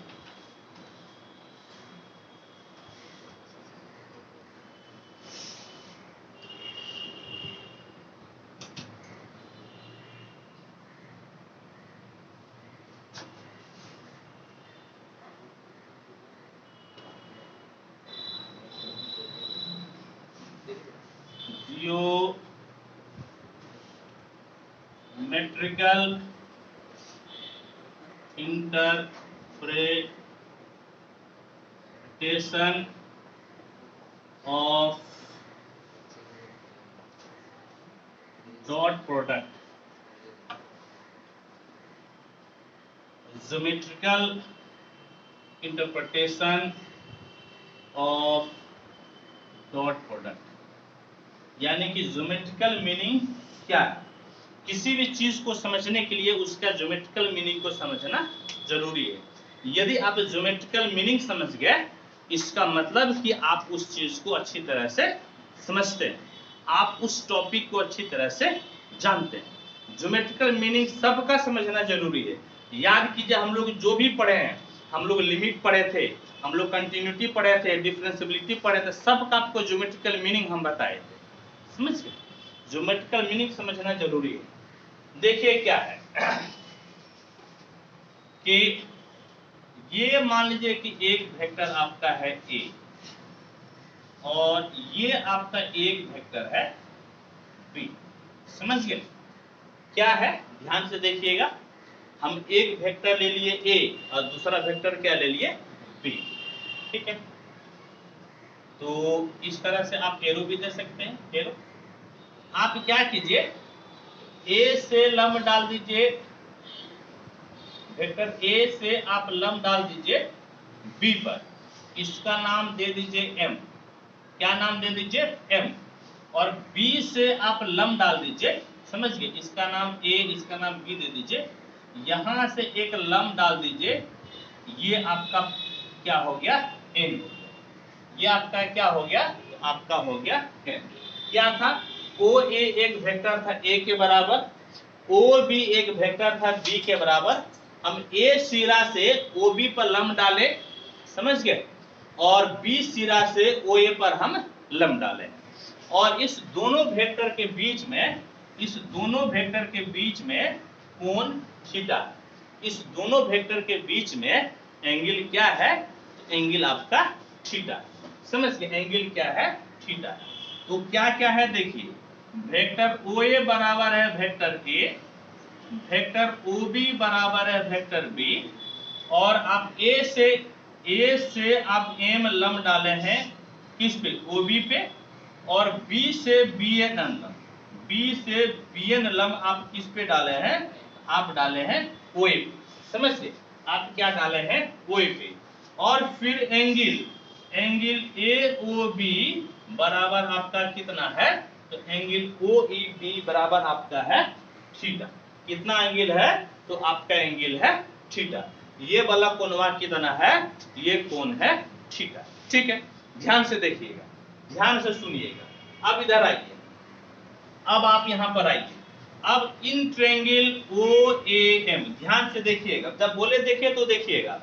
Geometrical interpretation of dot product, geometrical interpretation of dot product, यानी कि ज्योमेट्रिकल मीनिंग क्या है। किसी भी चीज को समझने के लिए उसका ज्योमेट्रिकल मीनिंग को समझना जरूरी है। यदि आप ज्योमेट्रिकल मीनिंग समझ गए, इसका मतलब कि आप उस चीज को अच्छी तरह से समझते हैं, आप उस टॉपिक को अच्छी तरह से जानते हैं। ज्योमेट्रिकल मीनिंग सबका समझना जरूरी है। याद कीजिए, हम लोग जो भी पढ़े हैं, हम लोग लिमिट पढ़े थे, हम लोग कंटिन्यूटी पढ़े थे, डिफरेंशिएबिलिटी पढ़े थे, सबका आपको ज्योमेट्रिकल मीनिंग हम बताए थे। समझ गए? ज्योमेट्रिकल मीनिंग समझना जरूरी है। देखिए क्या है कि ये मान लीजिए कि एक वेक्टर आपका है ए, और ये आपका एक वेक्टर है बी। समझ गए क्या है? ध्यान से देखिएगा, हम एक वेक्टर ले लिए ए और दूसरा वेक्टर क्या ले लिए बी। ठीक है, तो इस तरह से आप एरो भी दे सकते हैं। एरो आप क्या कीजिए, ए से लंब डाल दीजिए, वेक्टर ए से आप लंब डाल दीजिए बी पर, इसका नाम दे दीजिए एम। क्या नाम दे दीजिए? एम। और बी से आप लंब डाल दीजिए, समझ गए, इसका नाम ए, इसका नाम बी दे दीजिए। यहां से एक लंब डाल दीजिए, ये आपका क्या हो गया? एन। ये आपका क्या हो गया? आपका हो गया एन। क्या था? ओ ए एक वेक्टर था ए के बराबर, ओ बी एक वेक्टर था बी के बराबर। हम ए सिरा से ओ बी पर लंब डाले, समझ गए, और बी सिरा से ओ ए पर हम लंब डाले, और इस दोनों वेक्टर के बीच में, इस दोनों वेक्टर के बीच में कोण थीटा, इस दोनों वेक्टर के बीच में एंगल क्या है? तो एंगल आपका थीटा। समझ गए? एंगल क्या है? थीटा। तो क्या क्या है देखिए, वेक्टर ओ ए बराबर है vector A, vector O B बराबर है वेक्टर बी, और आप ए से आप एम लंब डाले हैं किस पे? ओ बी पे, और बी से बी एन लंब, बी से बी एन लंब आप किस पे डाले हैं? आप डाले हैं ओ ए पे। समझ गए? आप क्या डाले हैं? ओ ए पे। और फिर एंगल ए ओ बी बराबर आपका कितना है? तो एंगल ओ ई बी बराबर आपका है थीटा। कितना एंगल है? तो आपका एंगल है थीटा। ये वाला कोणवा कितना है? ये कोण है थीटा। ठीक है, ध्यान से देखिएगा, ध्यान से सुनिएगा। अब इधर आइए, अब आप यहां पर आइए। अब in triangle O A M, ध्यान से देखिएगा, जब बोले देखिए तो देखिएगा,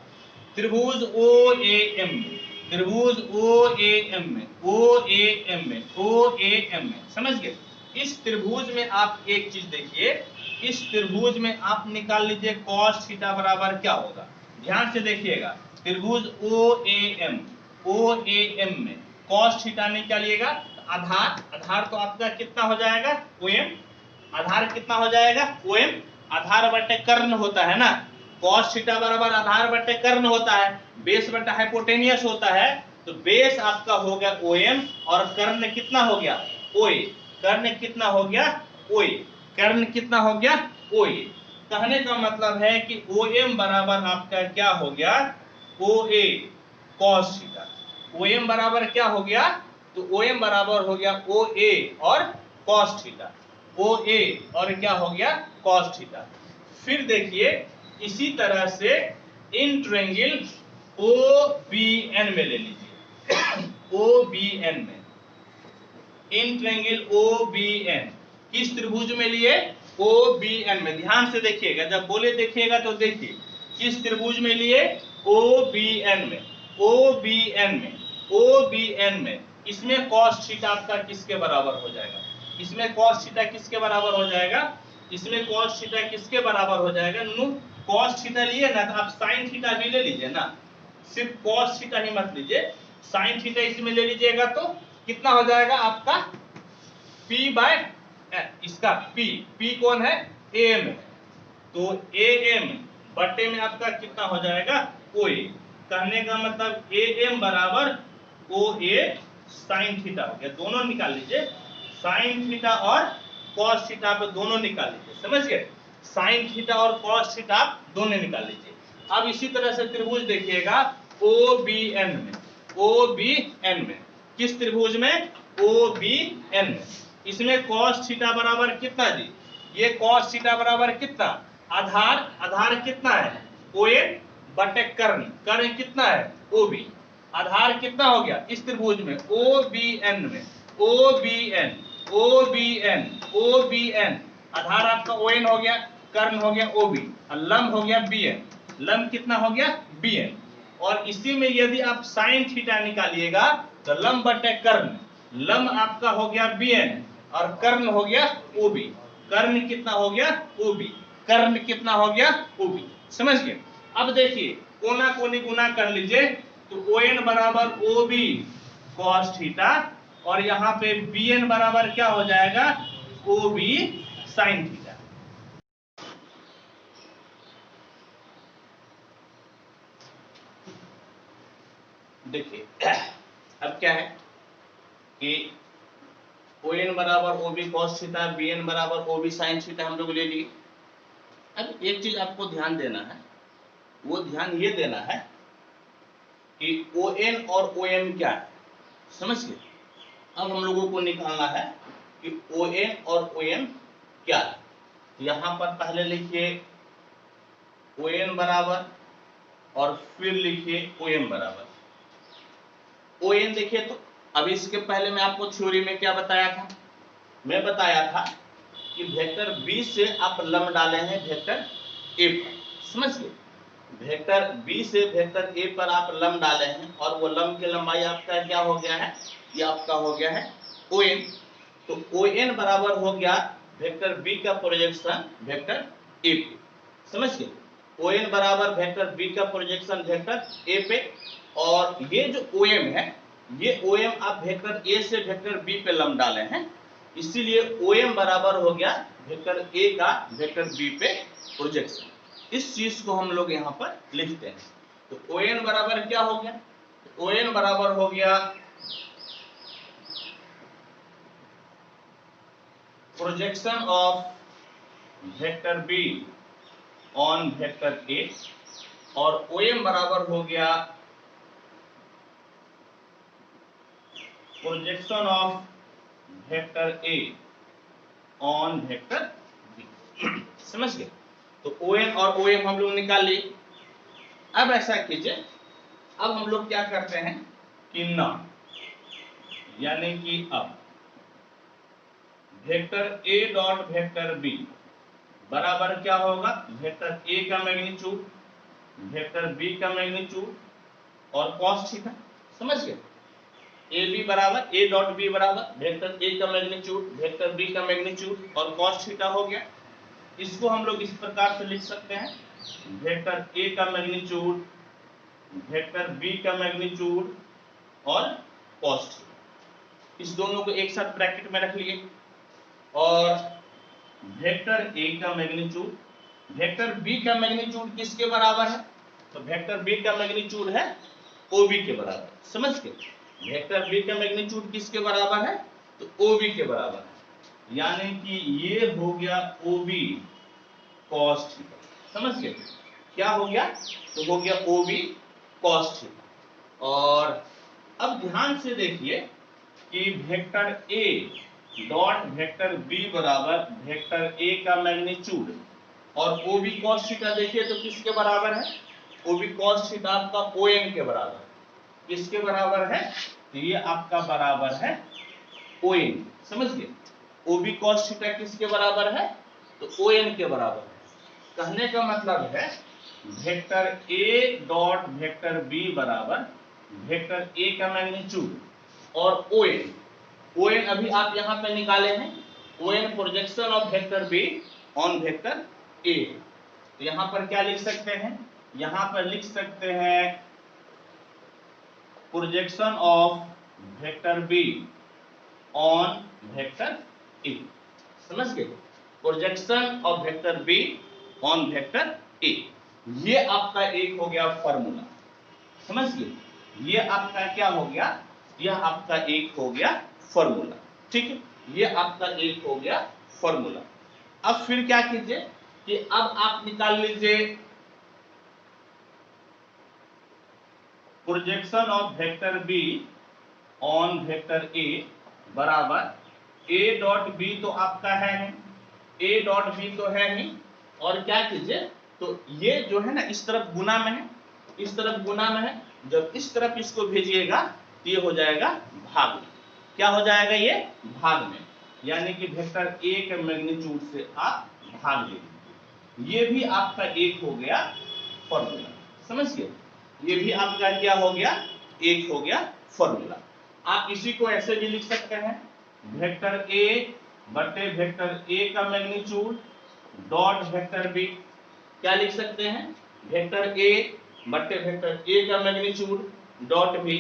त्रिभुज ओ ए एम में, त्रिभुज ओ ए एम में, ओ ए एम में, ओ ए एम में, समझ गए? इस त्रिभुज में आप एक चीज देखिए, इस त्रिभुज में आप निकाल लीजिए cos थीटा बराबर क्या होगा। ध्यान से देखिएगा, त्रिभुज ओ ए एम में cos थीटा निकालिएगा, आधार, आधार तो आपका कितना हो जाएगा? OM। आधार कितना हो जाएगा? OM। आधार बटे कर्ण होता है ना, cos थीटा बराबर आधार बटे कर्ण होता है, बेस बटा हाइपोटेनियस होता है, तो बेस आपका हो गया OM, और कर्ण कितना हो गया? OA। कर्ण कितना हो गया? OA। कर्ण कितना हो गया? OA। कहने का मतलब है कि OM बराबर आपका क्या हो गया? OA cos theta. OM बराबर क्या हो गया? तो OM बराबर हो गया OA और cos थीटा, OA और क्या हो गया? cos theta. फिर देखिए इसी तरह से इन ट्रायंगल OBN में ले लीजिए, OBN में, इन ट्रायंगल OBN किस त्रिभुज में लिए? OBN में। ध्यान से देखिएगा, जब बोले देखिएगा तो देखिए, किस त्रिभुज में लिए? OBN में, OBN में, OBN में। इसमें cos थीटा आपका किसके बराबर हो जाएगा? इसमें cos थीटा किसके बराबर हो जाएगा? इसमें cos थीटा किसके बराबर हो जाएगा? cos थीटा लिए ना, तो आप sin थीटा भी ले लीजिए ना, सिर्फ cos थीटा ही मत लीजिए, sin थीटा इसमें ले लीजिएगा तो कितना हो जाएगा आपका? P बाय इसका P कौन है? AM है, तो AM बटे में आपका कितना हो जाएगा? OA। कहने का मतलब AM बराबर OA sin थीटा हो गया। दोनों निकाल लीजिए, sin थीटा और cos थीटा आप दोनों निकाल लीजिए, समझ गए? sin थीटा और cos थीटा आप दोनों निकाल लीजिए। अब इसी तरह से त्रिभुज देखिएगा OBN में, OBN में, किस त्रिभुज में? OBN में। इसमें cos थीटा बराबर कितना जी? ये cos थीटा बराबर कितना, आधार कितना है ON बटे कर्ण कितना है OB। आधार कितना हो गया इस त्रिभुज में OBN में, OBN आधार आपका ON हो गया, कर्ण हो गया OB और लंब हो गया BN। लंब कितना हो गया BN। और इसी में यदि आप साइन थीटा निकालिएगा तो लंब बटे कर्ण, लंब आपका हो गया BN और कर्ण हो गया OB। कर्ण कितना हो गया OB, कर्ण कितना हो गया OB। समझ गए। अब देखिए कोना कोनी गुना कर लीजिए तो ON बराबर OB cos थीटा और यहाँ पे BN बराबर क्या हो जाएगा OB sin थीटा। देखिए अब क्या है कि ON बराबर OB cos थीटा, BN बराबर OB sin थीटा हम लोग ले लिए। अब एक चीज आपको ध्यान देना है, वो ध्यान ये देना है कि ON और OM क्या है, समझ गए। अब हम लोगों को निकालना है कि ON और OM क्या है। यहां पर पहले लिखिए ON बराबर और फिर लिखिए OM बराबर। ON देखिए तो अभी इसके पहले मैं आपको थ्योरी में क्या बताया था, मैं बताया था कि वेक्टर B से आप लंब डाले हैं वेक्टर A पर, समझ गए। वेक्टर B से वेक्टर A पर आप लंब डाले हैं और वो लंब की लंबाई आपका क्या हो गया है, ये आपका हो गया है ON। तो ON बराबर हो गया वेक्टर B का प्रोजेक्शन वेक्टर A पे, समझ गए। ON बराबर वेक्टर B का प्रोजेक्शन वेक्टर A पे और ये जो OM है, ये OM आप वेक्टर A से वेक्टर B पे लंब डाले हैं, इसीलिए OM बराबर हो गया वेक्टर A का वेक्टर B पे प्रोजेक्शन। इस चीज को हम लोग यहाँ पर लिखते हैं। तो ON बराबर क्या हो गया, ON बराबर हो गया projection of vector B on vector A और OM बराबर हो गया projection of vector A on vector B। समझ गए। तो ON और OM हम लोग निकाल लिए। अब ऐसा कीजिए, अब हम लोग क्या करते हैं कि ना, यानी कि अब vector A dot vector B बराबर क्या होगा, वेक्टर A का मैग्नीट्यूड वेक्टर B का मैग्नीट्यूड और cos थीटा। समझ गए। AB बराबर A डॉट B बराबर वेक्टर A का मैग्नीट्यूड वेक्टर B का मैग्नीट्यूड और cos थीटा हो गया। इसको हम लोग इस प्रकार से लिख सकते हैं, वेक्टर A का मैग्नीट्यूड वेक्टर B का मैग्नीट्यूड और cos थीटा। इस दोनों को एक साथ ब्रैकेट में रख लिए और वेक्टर A का मैग्नीट्यूड वेक्टर B का मैग्नीट्यूड किसके बराबर है, तो वेक्टर B का मैग्नीट्यूड है OB के बराबर। समझ गए। वेक्टर B का मैग्नीट्यूड किसके बराबर है, तो OB के बराबर है, यानी कि ये हो गया OB cos थीटा। समझ गए। क्या हो गया, तो हो गया OB cos थीटा। और अब ध्यान से देखिए कि vector A dot vector B बराबर वेक्टर A का मैग्नीट्यूड और OB cos थीटा देखिए तो किसके बराबर है, OB cos थीटा आपका ON के बराबर। किसके बराबर है, तो ये आपका बराबर है ON। समझ गए। OB cos थीटा किसके बराबर है, तो ON के बराबर है। कहने का मतलब है vector A dot vector B बराबर वेक्टर A का मैग्नीट्यूड और ON अभी आप यहां पे निकाले हैं, ON projection of vector B on vector A। तो यहां पर क्या लिख सकते हैं, यहां पर लिख सकते हैं projection of vector B on vector A। समझ गए। Projection of vector B on vector A, ये आपका एक हो गया फॉर्मूला। समझ गए। ये आपका क्या हो गया, यह आपका एक हो गया फॉर्मूला। ठीक है, ये आपका एक हो गया फॉर्मूला। अब फिर क्या कीजिए कि अब आप निकाल लीजिए projection of vector B on vector A बराबर A डॉट B तो आपका है ए डॉट बी तो है ही, और क्या कीजिए, तो ये जो है ना इस तरफ गुना में है, इस तरफ गुना में है, जब इस तरफ इसको भेजिएगा तो ये हो जाएगा भाग में। क्या हो जाएगा ये? भाग में, यानी कि वेक्टर ए के मैग्नीट्यूड से आप भाग दे दीजिए। ये भी आपका एक हो गया फॉर्मूला, समझिए, ये भी आपका क्या हो गया? एक हो गया फॉर्मूला। आप इसी को ऐसे भी लिख सकते हैं, वेक्टर ए बटे वेक्टर ए का मैग्नीट्यूड डॉट वेक्टर बी। क्या लिख सकते हैं? वेक्टर ए बटे वेक्टर ए का मैग्नीट्यूड डॉट बी।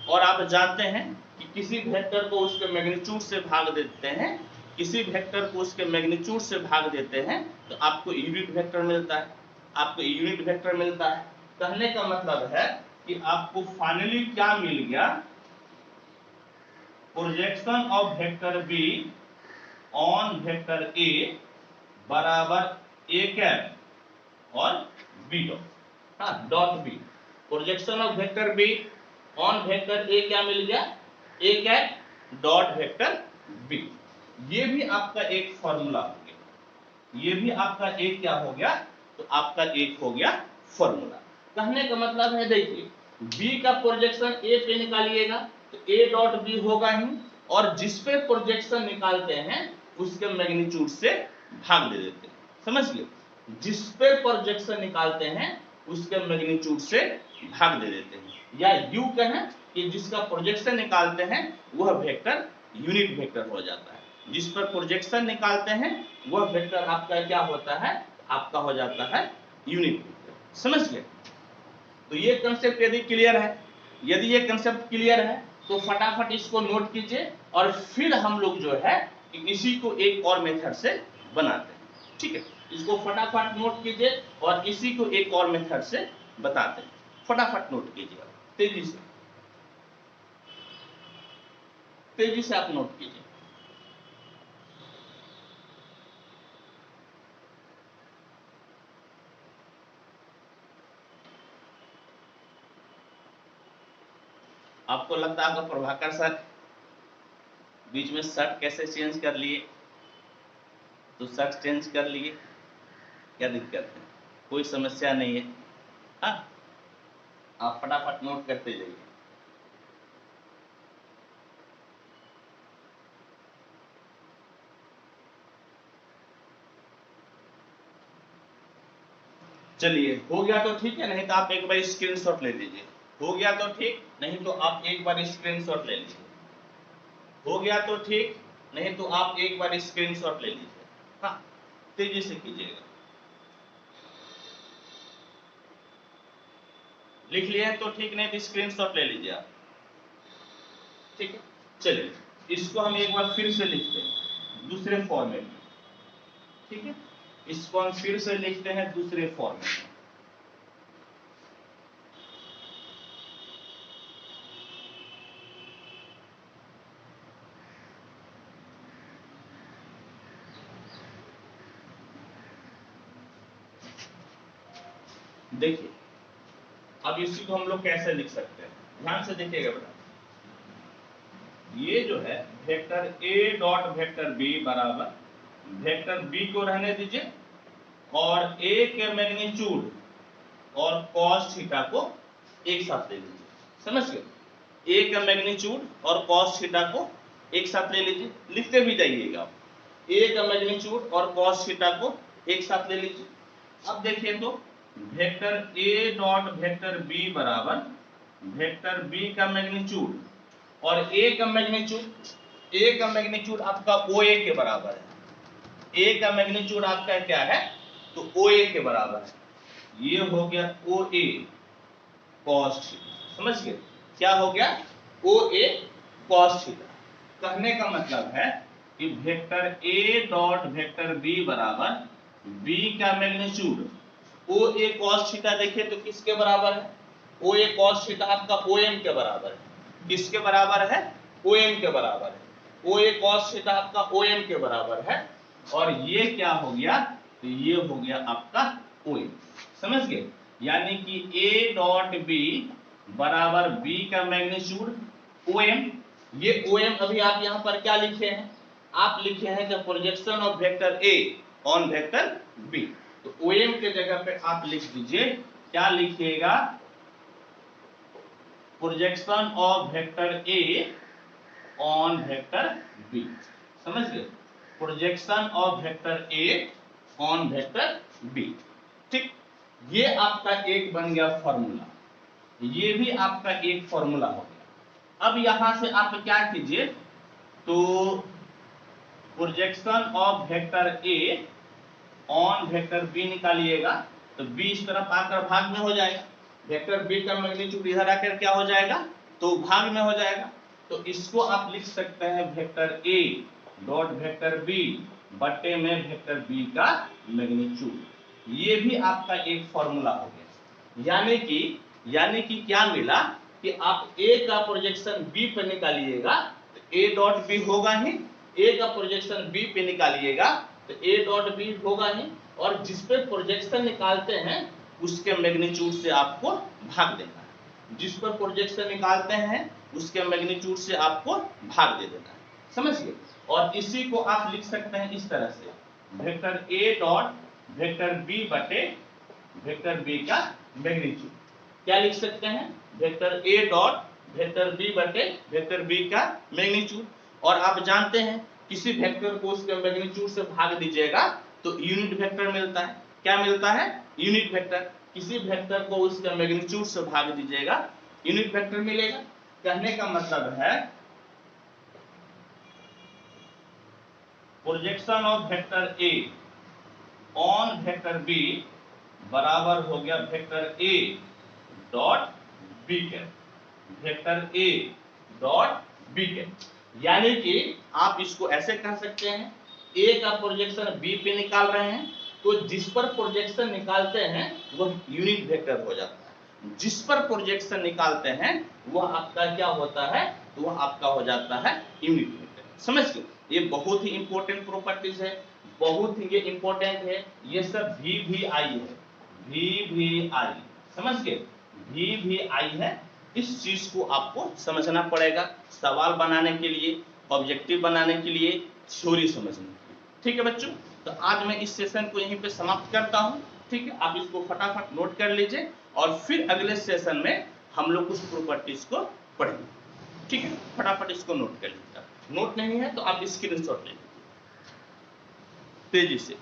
और आप जानते हैं कि किसी वेक्टर को उसके मैग्नीट्यूड से भाग देते हैं, किसी वेक्टर को उसके मैग्नीट्यूड से भाग देते हैं तो आपको यूनिट वेक्टर मिलता है, आपको यूनिट वेक्टर मिलता है। कहने का मतलब है कि आपको फाइनली क्या मिल गया? Projection of vector B on vector A बराबर ए कैप और बी डॉट, हाँ dot B. Projection of vector B on vector A क्या मिल गया? A cap dot vector B. ये भी आपका एक फॉर्मूला हो गया, ये भी आपका एक क्या हो गया? तो आपका एक हो गया फॉर्मूला। कहने का मतलब है, देखिए बी का प्रोजेक्शन ए पे निकालिएगा तो ए डॉट बी होगा ही, और जिस पे प्रोजेक्शन निकालते हैं उसके मैग्नीट्यूड से भाग दे देते हैं, समझिए, जिस पे प्रोजेक्शन निकालते हैं उसके मैग्नीट्यूड से भाग दे देते हैं, या यू कहें कि जिसका प्रोजेक्शन निकालते हैं वह वेक्टर यूनिट वेक्टर हो जाता है। जिस पर प्रोजेक्शन निकालते हैं वह वेक्टर आपका क्या होता है? आपका हो जाता है यूनिट वेक्टर, समझ गए? तो ये कंसेप्ट यदि क्लियर है, यदि ये कंसेप्ट क्लियर है तो फटाफट इसको नोट कीजिए, और फिर हम लोग जो है इसी को एक और मेथड से बनाते हैं, ठीक है? इसको फटाफट नोट कीजिए और इसी को एक और मेथड से बताते हैं। फटाफट नोट कीजिए, तेजी से आप नोट कीजिए। आपको लगता है आपका प्रभाकर सर बीच में शर्ट कैसे चेंज कर लिए? तो शर्ट चेंज कर लिए, क्या दिक्कत है? कोई समस्या नहीं है, हाँ आप फटाफट नोट करते जाइए। चलिए, हो गया तो ठीक है, नहीं तो आप एक बार स्क्रीनशॉट ले लीजिए। हो गया तो ठीक, नहीं तो आप एक बार स्क्रीनशॉट ले लीजिए। हो गया तो ठीक, नहीं तो आप एक बार स्क्रीनशॉट ले लीजिए, हाँ तेजी से कीजिएगा। लिख लिए तो ठीक, नहीं तो स्क्रीनशॉट ले लीजिए आप, ठीक है? चलिए इसको हम एक बार फिर से लिखते हैं दूसरे फॉर्मेट में, ठीक है? इसको हम फिर से लिखते हैं दूसरे फॉर्मेट में। देखिए अब इसी को हम लोग कैसे लिख सकते हैं, ध्यान से देखिएगा बेटा। ये जो है vector A dot vector B बराबर वेक्टर बी को रहने दीजिए और ए के मैग्नीट्यूड और कॉस थीटा को एक साथ ले लीजिए, समझ गए? ए का मैग्नीट्यूड और कॉस थीटा को एक साथ ले लीजिए, लिखते भी जाइएगा। ए का मैग्नीट्यूड और कॉस थीटा को एक साथ ले लीजिए। अब देखिए तो vector A dot vector B बराबर वेक्टर बी का मैग्नीट्यूड और ए का मैग्नीट्यूड आपका ओ ए के बराबर है। ए का मैग्नीट्यूड आपका क्या है? तो ओ ए के बराबर है। ये हो गया ओ ए कॉस थीटा, समझ गए? क्या हो गया? O A cos theta. कहने का मतलब है कि vector A dot vector B बराबर बी का magnitude O A cos theta, देखिए तो किसके बराबर है? ओ ए कॉस थीटा आपका ओ एम के बराबर है। किसके बराबर है? ओ एम के बराबर है। ओ ए कॉस थीटा आपका ओ एम के बराबर है, और ये क्या हो गया? तो ये हो गया आपका ओ एम, समझ गए? यानी कि ए डॉट बी बराबर बी का मैग्नीट्यूड ओ एम। ये ओ एम अभी आप यहां पर क्या लिखे हैं? आप लिखे हैं कि projection of vector A on vector B. तो OM के जगह पे आप लिख दीजिए, क्या लिखिएगा, projection of vector A on vector B. समझ गए, projection of vector A on vector B. ठीक, ये आपका एक बन गया फॉर्मूला, ये भी आपका एक फॉर्मूला हो गया। अब यहां से आप क्या कीजिए, तो projection of vector A on vector B निकालिएगा, तो बी इस तरफ आकर भाग में हो जाएगा, वेक्टर बी का मैग्नीट्यूड इधर आकर क्या हो जाएगा, तो भाग में हो जाएगा। तो इसको आप लिख सकते हैं vector A dot vector B बट्टे में वेक्टर बी का मैग्नीट्यूड। ये भी आपका एक फॉर्मूला हो गया। यानी कि क्या मिला कि आप ए का प्रोजेक्शन बी पे निकालिएगा तो ए डॉट बी होगा ही, ए का प्रोजेक्शन बी पे निकालिएगा तो ए डॉट बी होगा ही, और जिस पे प्रोजेक्शन निकालते हैं उसके मैग्नीट्यूड से आपको भाग देना है, जिस पर प्रोजेक्शन निकालते हैं उसके मैग्नीट्यूड से आपको भाग दे देना है। समझिए, और इसी को आप लिख सकते हैं इस तरह से, vector A dot vector B बटे वेक्टर बी का मैग्नीट्यूड। क्या लिख सकते हैं, vector A dot vector B बटे वेक्टर बी का मैग्नीट्यूड। और आप जानते हैं किसी वेक्टर को उसके मैग्नीट्यूड से भाग दीजिएगा तो यूनिट वेक्टर मिलता है। क्या मिलता है, यूनिट वेक्टर। किसी वेक्टर को उसके मैग्नीट्यूड से भाग दीजिएगा, यूनिट वेक्टर मिलेगा। कहने का मतलब है projection of vector A on vector B बराबर हो गया वेक्टर ए डॉट बी के, वेक्टर ए डॉट बी के। यानी कि आप इसको ऐसे कह सकते हैं, ए का प्रोजेक्शन बी पे निकाल रहे हैं तो जिस पर प्रोजेक्शन निकालते हैं वह यूनिट वेक्टर हो जाता है, जिस पर प्रोजेक्शन निकालते हैं वह आपका क्या होता है, तो वह आपका हो जाता है यूनिट वेक्टर। समझ गए, ये बहुत ही इंपॉर्टेंट प्रॉपर्टीज है, बहुत ही ये इंपॉर्टेंट है। ये सब VVI है, VVI, समझ गए, VVI है। इस चीज को आपको समझना पड़ेगा सवाल बनाने के लिए, ऑब्जेक्टिव बनाने के लिए, थ्योरी समझने के लिए। ठीक है बच्चों, तो आज मैं इस सेशन को यहीं पे समाप्त करता हूं। ठीक है, आप इसको फटाफट नोट कर लीजिए और फिर अगले सेशन में हम लोग उस प्रॉपर्टीज को पढ़ेंगे। ठीक है, फटाफट इसको नोट कर लीजिए। नोट नहीं है तो आप स्क्रीनशॉट ले लीजिए तेजी से।